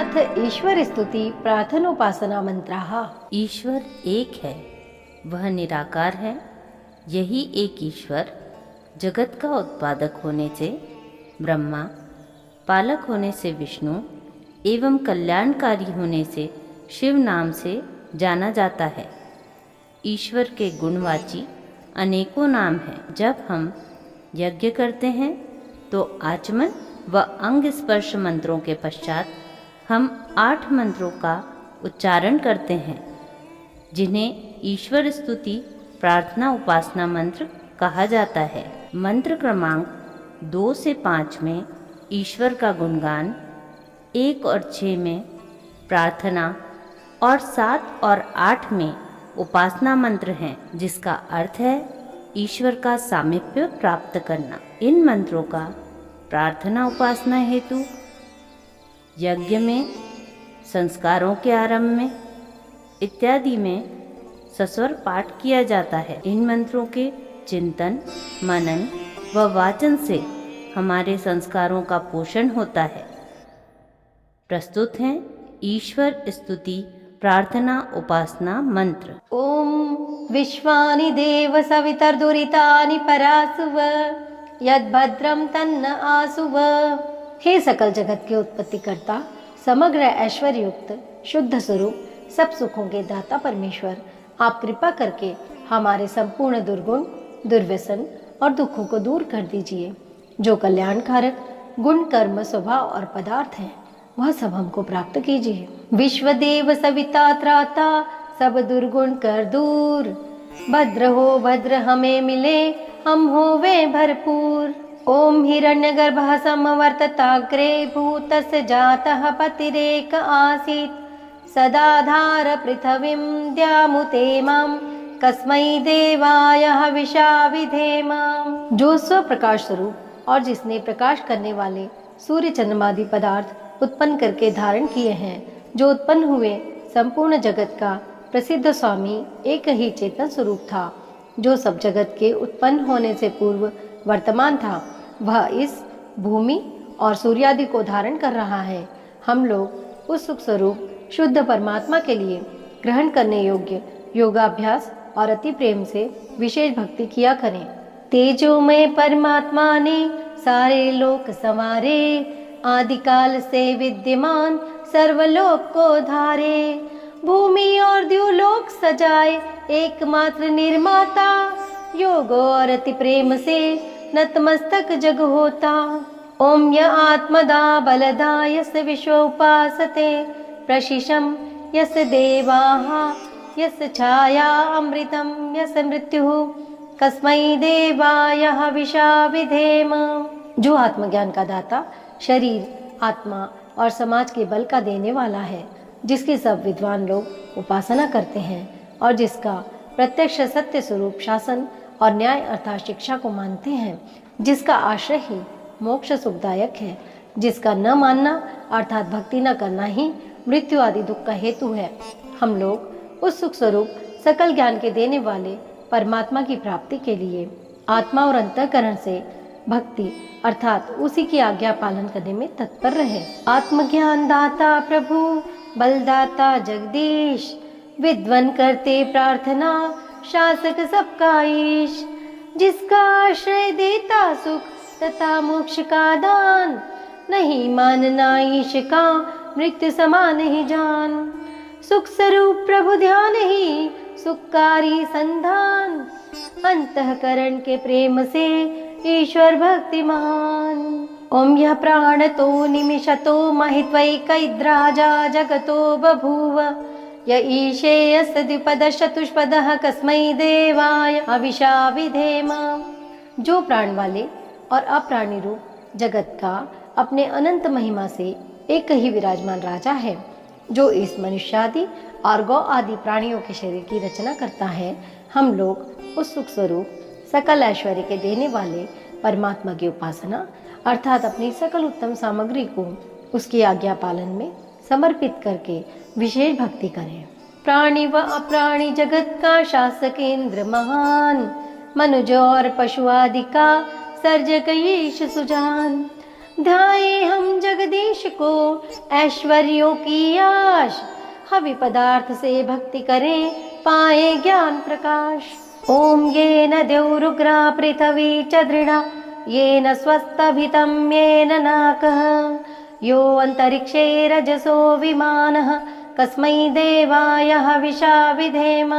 अथ ईश्वर स्तुति प्रार्थनोपासना मंत्राः। ईश्वर एक है, वह निराकार है। यही एक ईश्वर जगत का उत्पादक होने से ब्रह्मा, पालक होने से विष्णु एवं कल्याणकारी होने से शिव नाम से जाना जाता है। ईश्वर के गुणवाची अनेकों नाम हैं। जब हम यज्ञ करते हैं तो आचमन व अंग स्पर्श मंत्रों के पश्चात हम 8 मंत्रों का उच्चारण करते हैं, जिन्हें ईश्वर स्तुति प्रार्थना उपासना मंत्र कहा जाता है। मंत्र क्रमांक 2 से 5 में ईश्वर का गुणगान, 1 और 6 में प्रार्थना और 7 और 8 में उपासना मंत्र हैं, जिसका अर्थ है ईश्वर का सामीप्य प्राप्त करना। इन मंत्रों का प्रार्थना उपासना हेतु यज्ञ में, संस्कारों के आरंभ में इत्यादि में सस्वर पाठ किया जाता है। इन मंत्रों के चिंतन, मनन व वाचन से हमारे संस्कारों का पोषण होता है। प्रस्तुत हैं ईश्वर स्तुति प्रार्थना उपासना मंत्र। ओम विश्वानि देव सवितर्दुरितानि परासुव यद्भद्रम तन्न आसुव। हे सकल जगत के उत्पत्ति करता, समग्र ऐश्वर्य युक्त शुद्ध स्वरूप, सब सुखों के दाता परमेश्वर, आप कृपा करके हमारे संपूर्ण दुर्गुण, दुर्व्यसन और दुखों को दूर कर दीजिए। जो कल्याणकारक गुण, कर्म, स्वभाव और पदार्थ हैं, वह सब हमको प्राप्त कीजिए। विश्वदेव सविता त्राता, सब दुर्गुण कर दूर। भद्र हो भद्र हमें मिले, हम होवे भरपूर। ओम हिरण्यगर्भः समवर्तताग्रे, भूतस्य जातः पतिरेक आसीत्। सदाधार पृथ्वीं द्यामुते मां, कस्मै देवाय हविषा विधेम। जो स्वप्रकाश स्वरूप और जिसने प्रकाश करने वाले सूर्य चंद्रमादि पदार्थ उत्पन्न करके धारण किए हैं, जो उत्पन्न हुए संपूर्ण जगत का प्रसिद्ध स्वामी एक ही चेतन स्वरूप था, जो सब जगत के उत्पन्न होने से पूर्व वर्तमान था, वह इस भूमि और सूर्यादि को धारण कर रहा है। हम लोग उस सुख स्वरूप शुद्ध परमात्मा के लिए ग्रहण करने योग्य योगाभ्यास और अति प्रेम से विशेष भक्ति किया करें। तेजोमय परमात्मा ने सारे लोक संवारे, आदिकाल से विद्यमान सर्वलोक को धारे। भूमि और द्युलोक सजाए एकमात्र निर्माता, योग और अति प्रेम से नतमस्तक जग होता। ओम य आत्मदा बलदा यस विश्व उपासते, प्रशिशम यस देवाः यस छाया अमृतम यस मृत्युः, कस्मै देवाय हविषा विधेम। जो आत्मज्ञान का दाता, शरीर, आत्मा और समाज के बल का देने वाला है, जिसकी सब विद्वान लोग उपासना करते हैं और जिसका प्रत्यक्ष सत्य स्वरूप शासन और न्याय अर्थात शिक्षा को मानते हैं, जिसका आश्रय ही मोक्ष सुखदायक है, जिसका न मानना अर्थात भक्ति न करना ही मृत्यु आदि दुख का हेतु है। हम लोग उस सुख स्वरूप सकल ज्ञान के देने वाले परमात्मा की प्राप्ति के लिए आत्मा और अंतःकरण से भक्ति अर्थात उसी की आज्ञा पालन करने में तत्पर रहे। आत्मज्ञान दाता प्रभु, बलदाता जगदीश, विद्वन करते प्रार्थना, शासक सबका ईश। जिसका आश्रय देता सुख तथा मोक्ष का दान, नहीं मानना ईश का मृत्यु समान ही जान। सुख स्वरूप प्रभु ध्यान ही सुखकारी संधान, अंतःकरण के प्रेम से ईश्वर भक्ति महान। ओम यह प्राण तो निमिषतो महित्वैकैद्राजा जगतो बभूव, य ईशे यस्य द्विपदः चतुष्पदः, कस्मै देवाय हविषा विधेम। जो प्राण वाले और अप्राणी रूप जगत का अपने अनंत महिमा से एक ही विराजमान राजा है, जो इस मनुष्यादि और गौ आदि प्राणियों के शरीर की रचना करता है। हम लोग उस सुख स्वरूप सकल ऐश्वर्य के देने वाले परमात्मा की उपासना अर्थात अपनी सकल उत्तम सामग्री को उसकी आज्ञा पालन में समर्पित करके विशेष भक्ति करें। प्राणी व अप्राणी जगत का शासक इंद्र महान, मनुज और पशु आदि का सर्जक ईश सुजान। ध्याए हम जगदीश को ऐश्वर्यों की आश, हवि पदार्थ से भक्ति करें पाए ज्ञान प्रकाश। ओम येन द्यौरुग्रा पृथ्वी च दृढ़ा, येन स्वस्तभितं येन नाकः, यो अंतरिक्षे रजसो विमानः, कस्मै देवाय हविषा विधेम।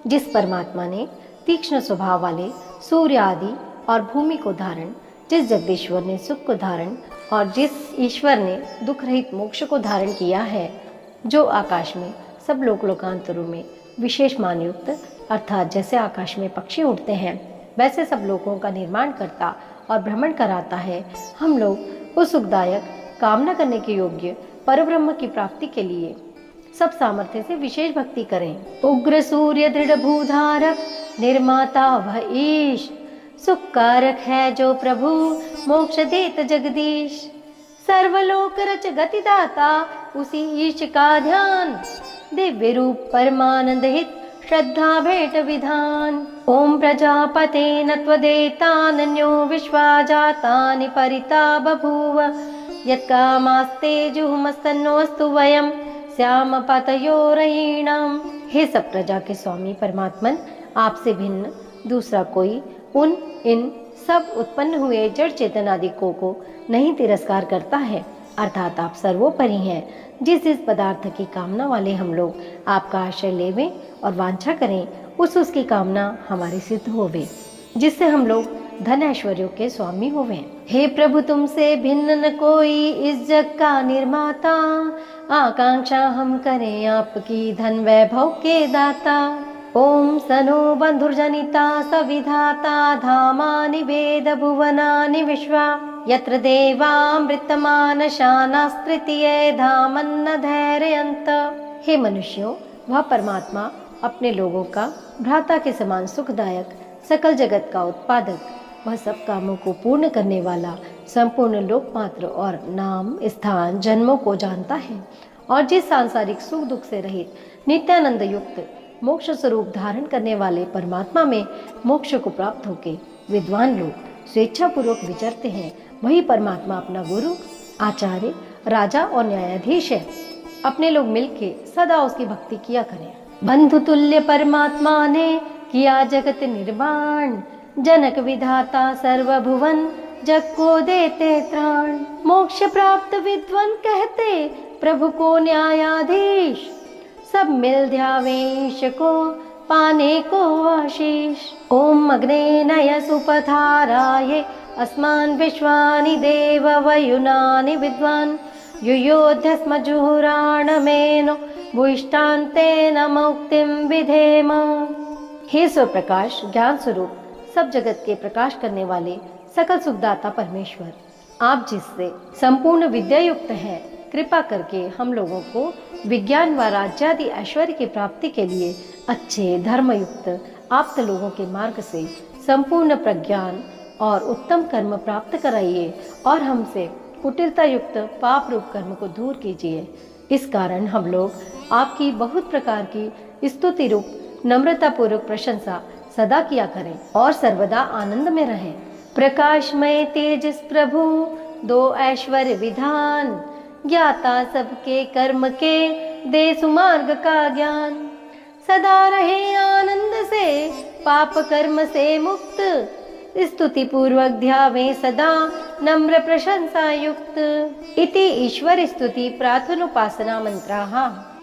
जिस परमात्मा ने तीक्ष्ण स्वभाव वाले सूर्य आदि और भूमि को धारण, जिस जगदीश्वर ने सुख को धारण और जिस ईश्वर ने दुख रहित मोक्ष को धारण किया है, जो आकाश में सब लोकांतरों में विशेष मान युक्त, अर्थात जैसे आकाश में पक्षी उड़ते हैं वैसे सब लोगों का निर्माण करता और भ्रमण कराता है, हम लोग उस सुखदायक कामना करने के योग्य परब्रह्म की प्राप्ति के लिए सब सामर्थ्य से विशेष भक्ति करें। उग्र सूर्य दृढ़ भूधारक, निर्माता वह ईश, सुखकारक है जो प्रभु, मोक्ष देत जगदीश। सर्वलोक रच गति दाता, उसी ईश का ध्यान, दिव्य रूप परमानंद हित, श्रद्धा भेंट विधान। ओम प्रजापते न त्वदेतानन्यो विश्वा जातानि परिता बभूव, यत्कामास्ते जुहुमस्तन्नोऽस्तु वयं श्याम पतयोरयीणाम। हे सब प्रजा के स्वामी परमात्मन, आपसे भिन्न दूसरा कोई उन इन सब उत्पन्न हुए जड़ चेतन आदि को नहीं तिरस्कार करता है, अर्थात आप सर्वोपरि हैं। जिस पदार्थ की कामना वाले हम लोग आपका आश्रय लेवें और वांछा करें, उसकी कामना हमारी सिद्ध होवे, जिससे हम लोग धन ऐश्वर्यों के स्वामी होवे। हे प्रभु, तुमसे भिन्न न कोई इस जग का निर्माता, आकांक्षा हम करें आपकी धन वैभव के दाता। ओम सनो बंधुर्जनिता सविधाता, धामानि वेद भुवनानि विश्वा, यत्र देवामृतमानशानास्तृतीये धामन्न धैर्यन्त। हे मनुष्यों, वह परमात्मा अपने लोगों का भ्राता के समान सुखदायक, सकल जगत का उत्पादक, वह सब कामों को पूर्ण करने वाला, संपूर्ण लोकमात्र और नाम स्थान जन्मों को जानता है, और जिस सांसारिक सुख दुख से रहित नित्यानंद युक्त मोक्ष स्वरूप धारण करने वाले परमात्मा में मोक्ष को प्राप्त होके विद्वान लोग स्वेच्छा पूर्वक विचरते हैं, वही परमात्मा अपना गुरु, आचार्य, राजा और न्यायाधीश है। अपने लोग मिलके सदा उसकी भक्ति किया करें। बंधु तुल्य परमात्मा ने किया जगत निर्माण, जनक विधाता सर्वभुवन जग को देते त्राण। मोक्ष प्राप्त विद्वान कहते प्रभु को न्यायाधीश, सब मिल ध्यावे ईश को पाने को आशीष। ओम अग्ने नय सुपथाराये, अस्मान् विश्वानि देव वयुनानि विद्वान्, युयोध्य स्म जुहुराणमेनो भूयिष्ठान्तेन मुक्तिं विधेम। हे स्वप्रकाश ज्ञान स्वरूप, सब जगत के प्रकाश करने वाले सकल सुखदाता परमेश्वर, आप जिससे संपूर्ण विद्या युक्त हैं, कृपा करके हम लोगों को विज्ञान व राज्यादि ऐश्वर्य की प्राप्ति के लिए अच्छे धर्मयुक्त आप्त लोगों के मार्ग से संपूर्ण प्रज्ञान और उत्तम कर्म प्राप्त कराइए, और हमसे कुटिलता युक्त पाप रूप कर्म को दूर कीजिए। इस कारण हम लोग आपकी बहुत प्रकार की स्तुति रूप नम्रता पूर्वक प्रशंसा सदा किया करें और सर्वदा आनंद में रहें। प्रकाशमय तेजस प्रभु, दो ऐश्वर्य विधान, ज्ञाता सबके कर्म के, दे सुमार्ग का ज्ञान। सदा रहे आनंद से, पाप कर्म से मुक्त, स्तुति पूर्वक ध्यावे सदा नम्र प्रशंसा युक्त। इति ईश्वर स्तुति प्रार्थनोपासना मंत्राः।